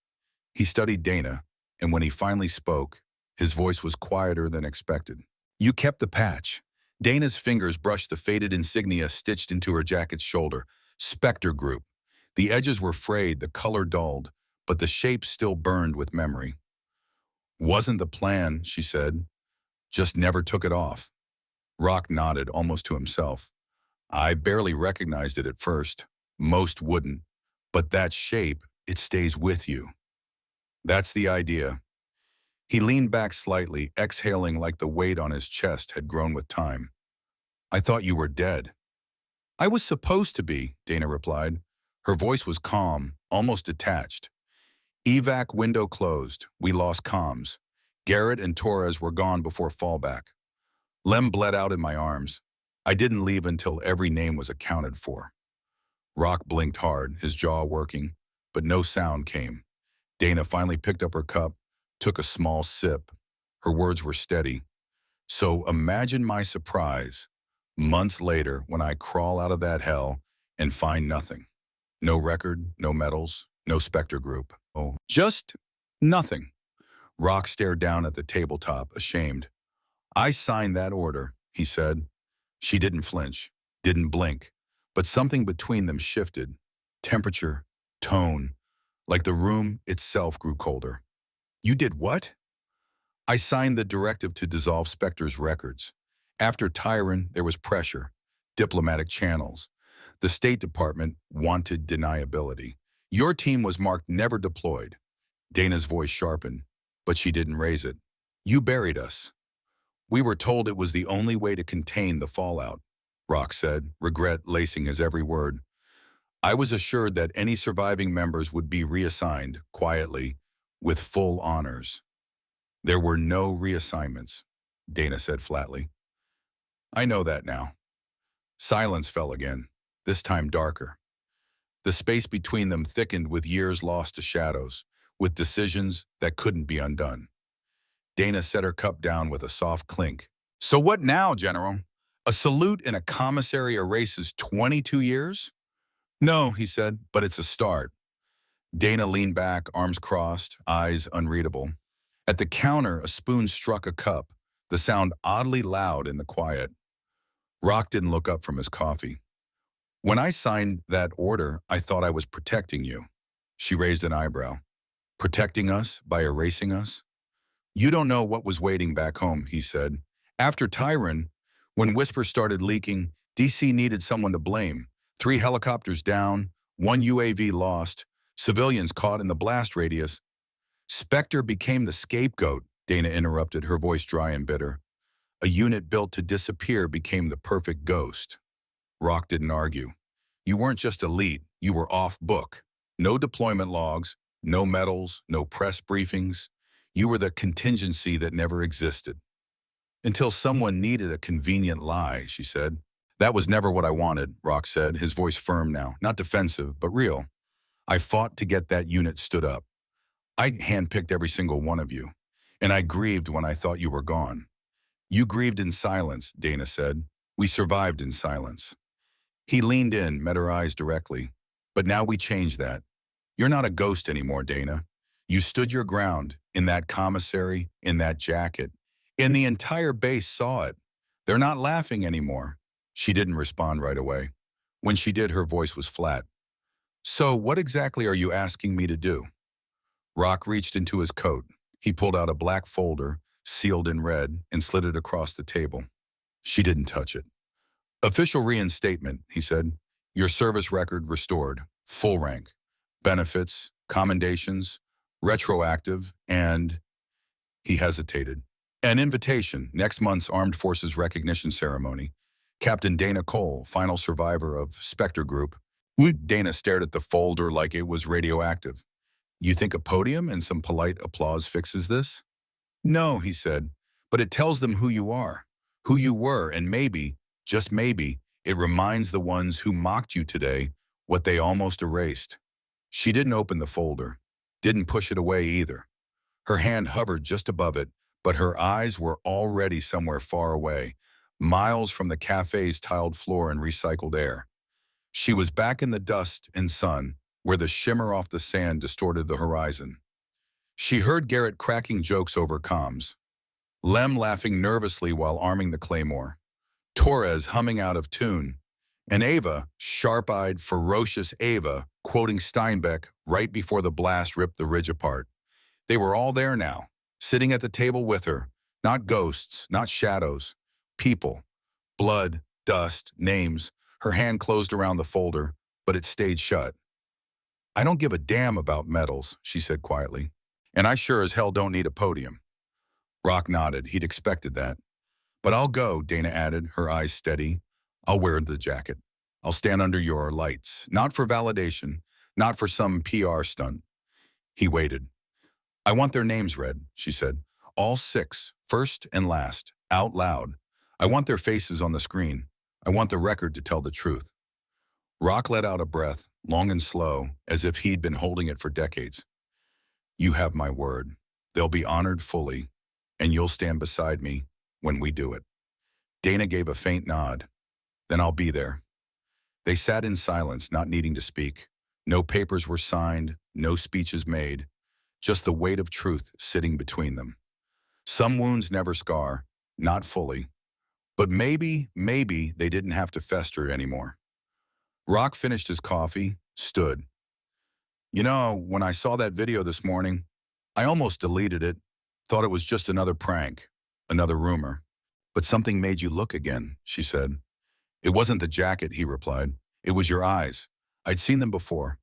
He studied Dana, and when he finally spoke, his voice was quieter than expected. "You kept the patch." Dana's fingers brushed the faded insignia stitched into her jacket's shoulder. Spectre Group. The edges were frayed, the color dulled, but the shape still burned with memory. "Wasn't the plan," she said. "Just never took it off." Rock nodded, almost to himself. "I barely recognized it at first. Most wouldn't. But that shape, it stays with you." "That's the idea." He leaned back slightly, exhaling like the weight on his chest had grown with time. "I thought you were dead." "I was supposed to be," Dana replied. Her voice was calm, almost detached. "Evac window closed. We lost comms. Garrett and Torres were gone before fallback. Lem bled out in my arms. I didn't leave until every name was accounted for." Rock blinked hard, his jaw working, but no sound came. Dana finally picked up her cup, took a small sip. Her words were steady. "So imagine my surprise, months later, when I crawl out of that hell and find nothing. No record, no medals, no Spectre Group. Oh, just nothing." Rock stared down at the tabletop, ashamed. "I signed that order," he said. She didn't flinch, didn't blink, but something between them shifted. Temperature, tone, like the room itself grew colder. "You did what?" "I signed the directive to dissolve Spectre's records. After Tyron, there was pressure, diplomatic channels. The State Department wanted deniability. Your team was marked never deployed." Dana's voice sharpened, but she didn't raise it. "You buried us." "We were told it was the only way to contain the fallout," Rock said, regret lacing his every word. "I was assured that any surviving members would be reassigned, quietly, with full honors." "There were no reassignments," Dana said flatly. "I know that now." Silence fell again, this time darker. The space between them thickened with years lost to shadows. with decisions that couldn't be undone. Dana set her cup down with a soft clink. So what now, General? A salute in a commissary erases 22 years? No, he said, but it's a start. Dana leaned back, arms crossed, eyes unreadable. At the counter, a spoon struck a cup, the sound oddly loud in the quiet. Rock didn't look up from his coffee. When I signed that order, I thought I was protecting you. She raised an eyebrow. Protecting us by erasing us? You don't know what was waiting back home, he said. After Tyron, when Whisper started leaking, DC needed someone to blame. 3 helicopters down, 1 UAV lost, civilians caught in the blast radius. Spectre became the scapegoat, Dana interrupted, her voice dry and bitter. A unit built to disappear became the perfect ghost. Rock didn't argue. You weren't just elite, you were off book. No deployment logs, no medals, no press briefings. You were the contingency that never existed. Until someone needed a convenient lie, she said. That was never what I wanted, Rock said, his voice firm now, not defensive, but real. I fought to get that unit stood up. I handpicked every single one of you, and I grieved when I thought you were gone. You grieved in silence, Dana said. We survived in silence. He leaned in, met her eyes directly. But now we changed that. You're not a ghost anymore, Dana. You stood your ground in that commissary, in that jacket, and the entire base saw it. They're not laughing anymore. She didn't respond right away. When she did, her voice was flat. So what exactly are you asking me to do? Rock reached into his coat. He pulled out a black folder, sealed in red, and slid it across the table. She didn't touch it. Official reinstatement, he said. Your service record restored, full rank. Benefits, commendations, retroactive, and... He hesitated. An invitation, next month's Armed Forces Recognition Ceremony. Captain Dana Cole, final survivor of Spectre Group. Dana stared at the folder like it was radioactive. You think a podium and some polite applause fixes this? No, he said, but it tells them who you are, who you were, and maybe, just maybe, it reminds the ones who mocked you today what they almost erased. She didn't open the folder, didn't push it away either. Her hand hovered just above it, but her eyes were already somewhere far away, miles from the cafe's tiled floor and recycled air. She was back in the dust and sun, where the shimmer off the sand distorted the horizon. She heard Garrett cracking jokes over comms, Lem laughing nervously while arming the claymore, Torres humming out of tune, and Ava, sharp-eyed, ferocious Ava, quoting Steinbeck right before the blast ripped the ridge apart. They were all there now, sitting at the table with her, not ghosts, not shadows, people, blood, dust, names. Her hand closed around the folder, but it stayed shut. I don't give a damn about medals, she said quietly. And I sure as hell don't need a podium. Rock nodded. He'd expected that. But I'll go, Dana added, her eyes steady. I'll wear the jacket. I'll stand under your lights. Not for validation, not for some PR stunt. He waited. I want their names read, she said. All 6, first and last, out loud. I want their faces on the screen. I want the record to tell the truth. Rock let out a breath, long and slow, as if he'd been holding it for decades. You have my word. They'll be honored fully, and you'll stand beside me when we do it. Dana gave a faint nod. Then I'll be there. They sat in silence, not needing to speak. No papers were signed, no speeches made, just the weight of truth sitting between them. Some wounds never scar, not fully. But maybe they didn't have to fester anymore. Rock finished his coffee, stood. You know, when I saw that video this morning, I almost deleted it, thought it was just another prank, another rumor. But something made you look again, she said. It wasn't the jacket, he replied. It was your eyes. I'd seen them before,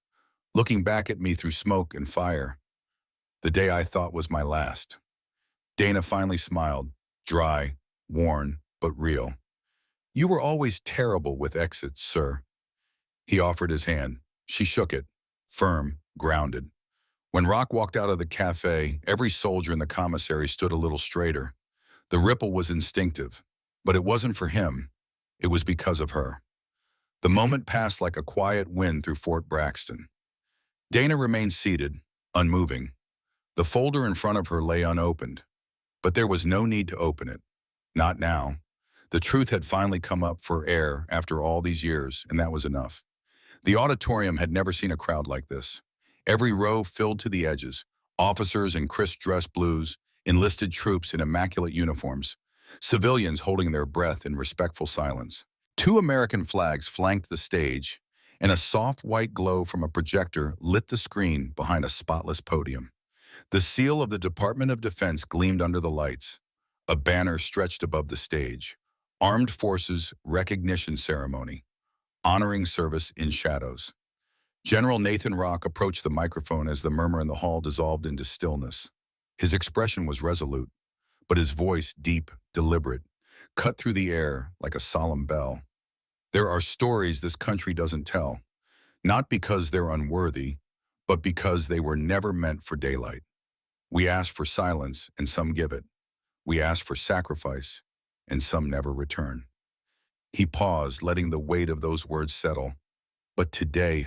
looking back at me through smoke and fire. The day I thought was my last. Dana finally smiled, dry, worn, but real. You were always terrible with exits, sir. He offered his hand. She shook it, firm, grounded. When Rock walked out of the cafe, every soldier in the commissary stood a little straighter. The ripple was instinctive, but it wasn't for him. It was because of her. The moment passed like a quiet wind through Fort Braxton. Dana remained seated, unmoving. The folder in front of her lay unopened, but there was no need to open it. Not now. The truth had finally come up for air after all these years, and that was enough. The auditorium had never seen a crowd like this. Every row filled to the edges, officers in crisp dress blues, enlisted troops in immaculate uniforms, civilians holding their breath in respectful silence. Two American flags flanked the stage, and a soft white glow from a projector lit the screen behind a spotless podium. The seal of the Department of Defense gleamed under the lights. A banner stretched above the stage. Armed Forces Recognition Ceremony, honoring service in shadows. General Nathan Rock approached the microphone as the murmur in the hall dissolved into stillness. His expression was resolute, but his voice deep, deliberate, cut through the air like a solemn bell. There are stories this country doesn't tell, not because they're unworthy, but because they were never meant for daylight. We ask for silence, and some give it. We ask for sacrifice, and some never return. He paused, letting the weight of those words settle. But today,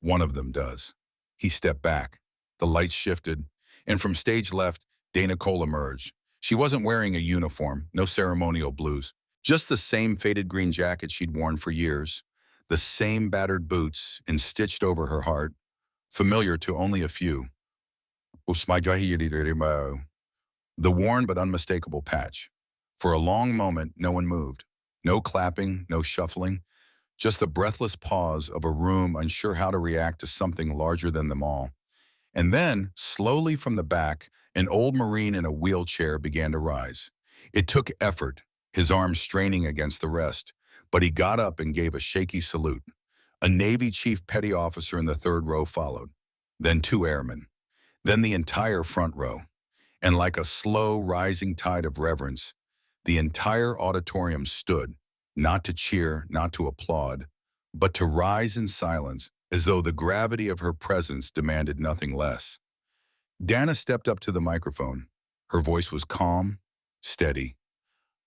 one of them does. He stepped back. The lights shifted, and from stage left, Dana Cole emerged. She wasn't wearing a uniform, no ceremonial blues, just the same faded green jacket she'd worn for years, the same battered boots and stitched over her heart, familiar to only a few. The worn but unmistakable patch. For a long moment, no one moved. No clapping, no shuffling, just the breathless pause of a room unsure how to react to something larger than them all. And then, slowly from the back, an old Marine in a wheelchair began to rise. It took effort, his arms straining against the rest, but he got up and gave a shaky salute. A Navy Chief Petty Officer in the third row followed, then two airmen, then the entire front row. And like a slow, rising tide of reverence, the entire auditorium stood, not to cheer, not to applaud, but to rise in silence as though the gravity of her presence demanded nothing less. Dana stepped up to the microphone. Her voice was calm, steady.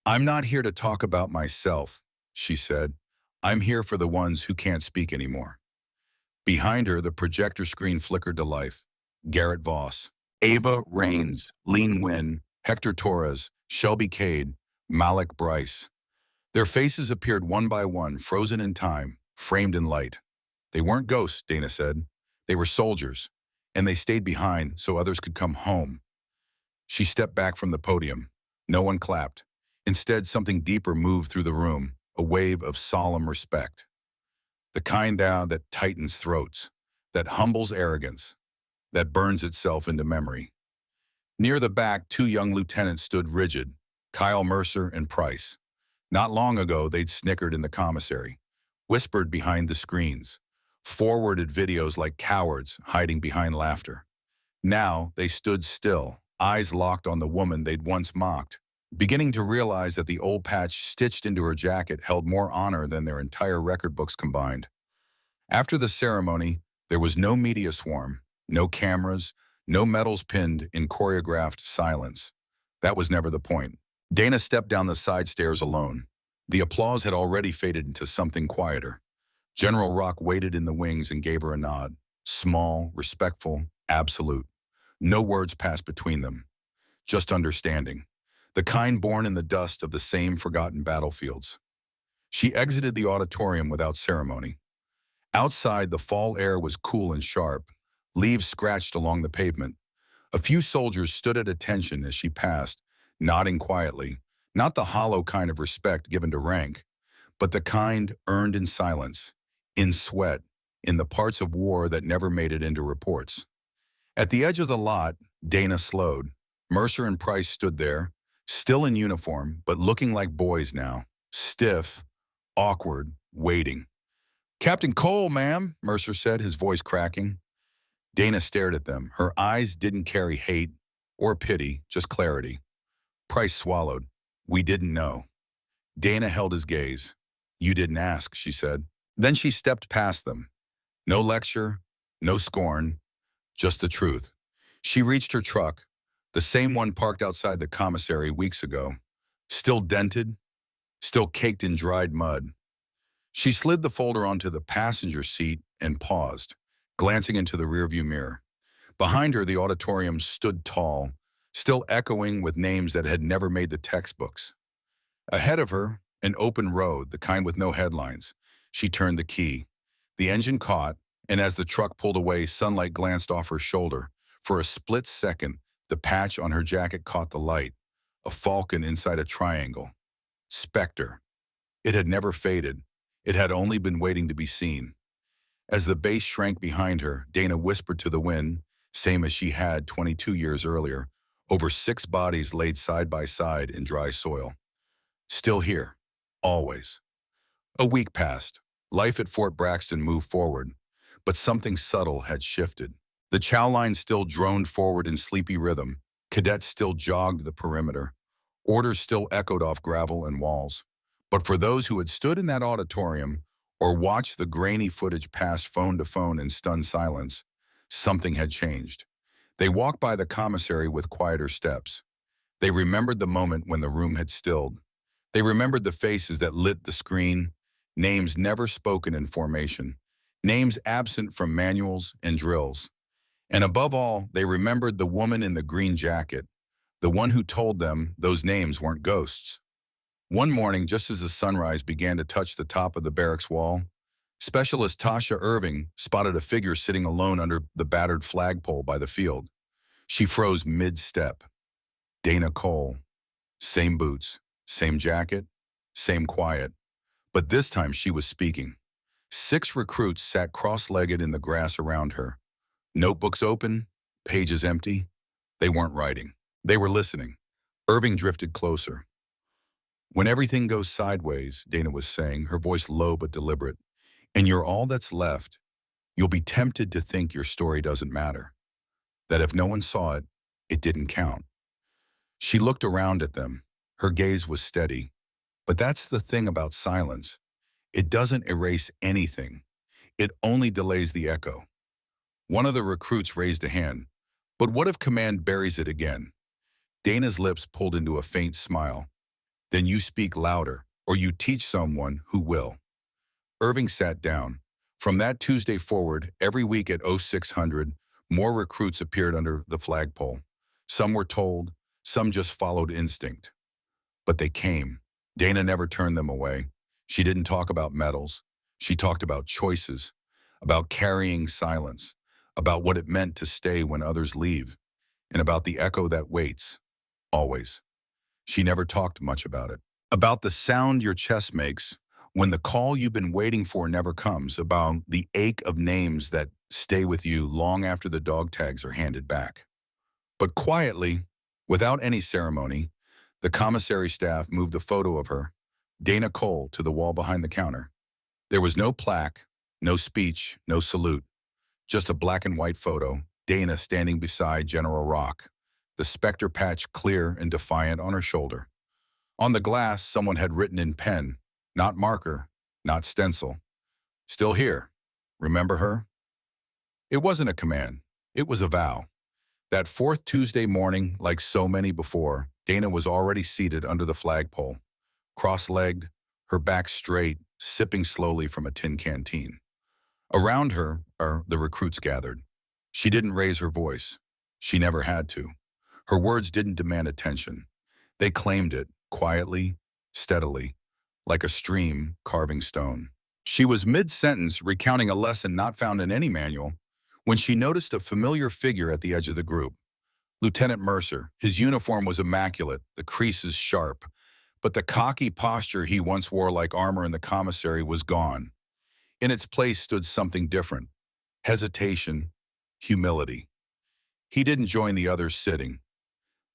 "I'm not here to talk about myself," she said. "I'm here for the ones who can't speak anymore." Behind her, the projector screen flickered to life. Garrett Voss, Ava Raines, Lean Wynn, Hector Torres, Shelby Cade, Malik Bryce. Their faces appeared one by one, frozen in time, framed in light. They weren't ghosts, Dana said. They were soldiers, and they stayed behind so others could come home. She stepped back from the podium. No one clapped. Instead, something deeper moved through the room, a wave of solemn respect. The kind that tightens throats, that humbles arrogance, that burns itself into memory. Near the back, two young lieutenants stood rigid, Kyle Mercer and Price. Not long ago, they'd snickered in the commissary, whispered behind the screens, forwarded videos like cowards hiding behind laughter. Now, they stood still, eyes locked on the woman they'd once mocked, beginning to realize that the old patch stitched into her jacket held more honor than their entire record books combined. After the ceremony, there was no media swarm, no cameras, no medals pinned in choreographed silence. That was never the point. Dana stepped down the side stairs alone. The applause had already faded into something quieter. General Rock waited in the wings and gave her a nod. Small, respectful, absolute. No words passed between them. Just understanding. The kind born in the dust of the same forgotten battlefields. She exited the auditorium without ceremony. Outside, the fall air was cool and sharp. Leaves scratched along the pavement. A few soldiers stood at attention as she passed, nodding quietly, not the hollow kind of respect given to rank, but the kind earned in silence, in sweat, in the parts of war that never made it into reports. At the edge of the lot, Dana slowed. Mercer and Price stood there, still in uniform, but looking like boys now, stiff, awkward, waiting. "Captain Cole, ma'am," Mercer said, his voice cracking. Dana stared at them. Her eyes didn't carry hate or pity, just clarity. Price swallowed. "We didn't know." Dana held his gaze. "You didn't ask," she said. Then she stepped past them. No lecture, no scorn, just the truth. She reached her truck, the same one parked outside the commissary weeks ago, still dented, still caked in dried mud. She slid the folder onto the passenger seat and paused, glancing into the rearview mirror. Behind her, the auditorium stood tall, still echoing with names that had never made the textbooks. Ahead of her, an open road, the kind with no headlines. She turned the key. The engine caught, and as the truck pulled away, sunlight glanced off her shoulder. For a split second, the patch on her jacket caught the light. A falcon inside a triangle. Spectre. It had never faded. It had only been waiting to be seen. As the base shrank behind her, Dana whispered to the wind, same as she had 22 years earlier, over 6 bodies laid side by side in dry soil. Still here. Always. A week passed. Life at Fort Braxton moved forward, but something subtle had shifted. The chow line still droned forward in sleepy rhythm. Cadets still jogged the perimeter. Orders still echoed off gravel and walls. But for those who had stood in that auditorium or watched the grainy footage pass phone to phone in stunned silence, something had changed. They walked by the commissary with quieter steps. They remembered the moment when the room had stilled. They remembered the faces that lit the screen, names never spoken in formation, names absent from manuals and drills. And above all, they remembered the woman in the green jacket, the one who told them those names weren't ghosts. One morning, just as the sunrise began to touch the top of the barracks wall, Specialist Tasha Irving spotted a figure sitting alone under the battered flagpole by the field. She froze mid-step. Dana Cole. Same boots, same jacket, same quiet. But this time she was speaking. 6 recruits sat cross-legged in the grass around her. Notebooks open, pages empty. They weren't writing. They were listening. Irving drifted closer. When everything goes sideways, Dana was saying, her voice low but deliberate, and you're all that's left, you'll be tempted to think your story doesn't matter. That if no one saw it, it didn't count. She looked around at them. Her gaze was steady. But that's the thing about silence. It doesn't erase anything. It only delays the echo. One of the recruits raised a hand. But what if command buries it again? Dana's lips pulled into a faint smile. Then you speak louder, or you teach someone who will. Irving sat down. From that Tuesday forward, every week at 0600, more recruits appeared under the flagpole. Some were told, some just followed instinct. But they came. Dana never turned them away. She didn't talk about medals. She talked about choices, about carrying silence, about what it meant to stay when others leave, and about the echo that waits, always. She never talked much about it. About the sound your chest makes when the call you've been waiting for never comes, about the ache of names that stay with you long after the dog tags are handed back. But quietly, without any ceremony, the commissary staff moved a photo of her, Dana Cole, to the wall behind the counter. There was no plaque, no speech, no salute, just a black and white photo, Dana standing beside General Rock, the specter patch clear and defiant on her shoulder. On the glass, someone had written in pen, not marker, not stencil. Still here. Remember her? It wasn't a command. It was a vow. That 4th Tuesday morning, like so many before, Dana was already seated under the flagpole, cross-legged, her back straight, sipping slowly from a tin canteen. Around her, the recruits gathered. She didn't raise her voice. She never had to. Her words didn't demand attention. They claimed it, quietly, steadily, like a stream carving stone. She was mid-sentence recounting a lesson not found in any manual when she noticed a familiar figure at the edge of the group. Lieutenant Mercer. His uniform was immaculate, the creases sharp, but the cocky posture he once wore like armor in the commissary was gone. In its place stood something different. Hesitation, humility. He didn't join the others sitting,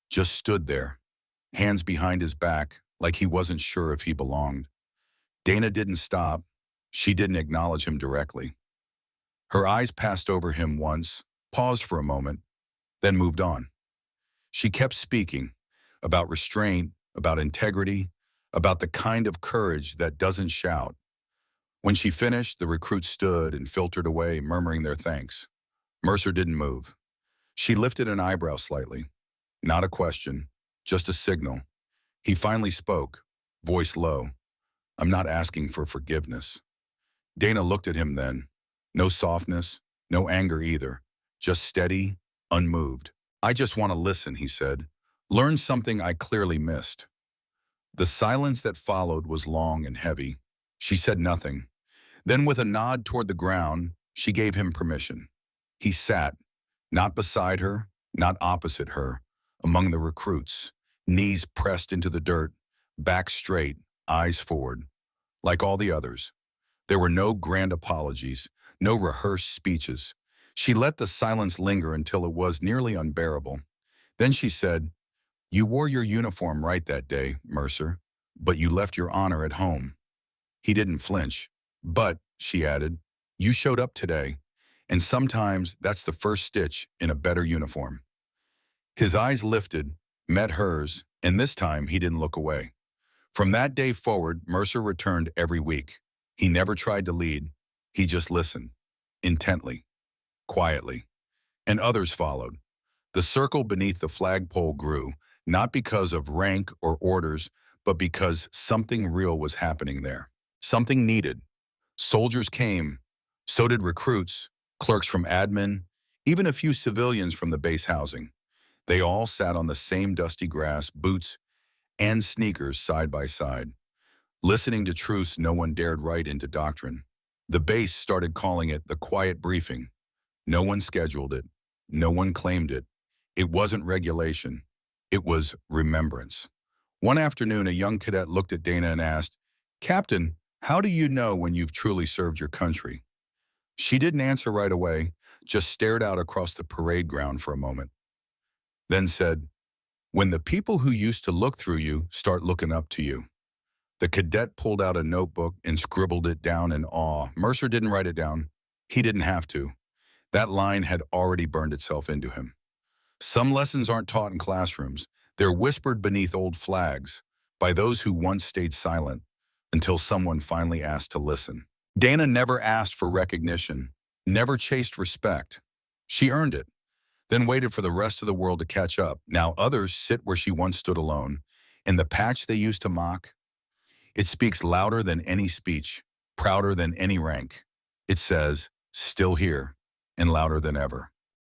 just stood there, hands behind his back, like he wasn't sure if he belonged. Dana didn't stop. She didn't acknowledge him directly. Her eyes passed over him once, paused for a moment, then moved on. She kept speaking about restraint, about integrity, about the kind of courage that doesn't shout. When she finished, the recruits stood and filtered away, murmuring their thanks. Mercer didn't move. She lifted an eyebrow slightly. Not a question, just a signal. He finally spoke, voice low. I'm not asking for forgiveness. Dana looked at him then. No softness, no anger either, just steady, unmoved. I just want to listen, he said. Learn something I clearly missed. The silence that followed was long and heavy. She said nothing. Then with a nod toward the ground, she gave him permission. He sat, not beside her, not opposite her, among the recruits, knees pressed into the dirt, back straight, eyes forward. Like all the others, there were no grand apologies, no rehearsed speeches. She let the silence linger until it was nearly unbearable. Then she said, "You wore your uniform right that day, Mercer, but you left your honor at home." He didn't flinch. "But," she added, "you showed up today, and sometimes that's the first stitch in a better uniform." His eyes lifted, met hers, and this time he didn't look away. From that day forward, Mercer returned every week. He never tried to lead. He just listened, intently, quietly. And others followed. The circle beneath the flagpole grew, not because of rank or orders, but because something real was happening there. Something needed. Soldiers came. So did recruits, clerks from admin, even a few civilians from the base housing. They all sat on the same dusty grass, boots and sneakers side by side, listening to truths no one dared write into doctrine. The base started calling it the quiet briefing. No one scheduled it. No one claimed it. It wasn't regulation. It was remembrance. One afternoon, a young cadet looked at Dana and asked, "Captain, how do you know when you've truly served your country?" She didn't answer right away, just stared out across the parade ground for a moment, then said, "When the people who used to look through you start looking up to you." The cadet pulled out a notebook and scribbled it down in awe. Mercer didn't write it down. He didn't have to. That line had already burned itself into him. Some lessons aren't taught in classrooms. They're whispered beneath old flags by those who once stayed silent until someone finally asked to listen. Dana never asked for recognition, never chased respect. She earned it, then waited for the rest of the world to catch up. Now others sit where she once stood alone. In the patch they used to mock, it speaks louder than any speech, prouder than any rank. It says, "Still here," and louder than ever.